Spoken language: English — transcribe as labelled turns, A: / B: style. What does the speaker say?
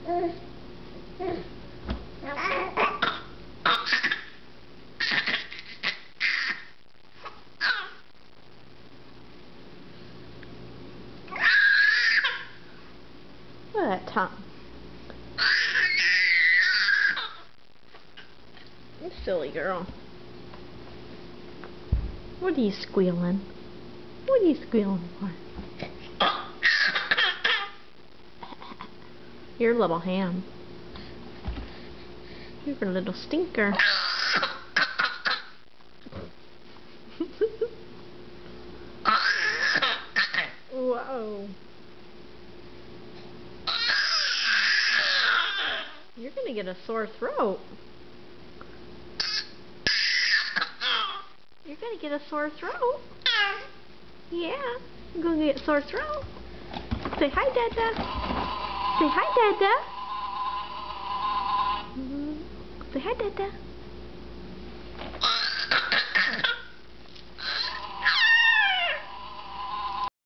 A: Look at that tongue. You silly girl. What are you squealing? What are you squealing for? You're a little ham. You're a little stinker. Whoa. You're gonna get a sore throat. You're gonna get a sore throat. Yeah, you're gonna get a sore throat. Say hi, Dada. Say hi, Dada. Say hi, Dada.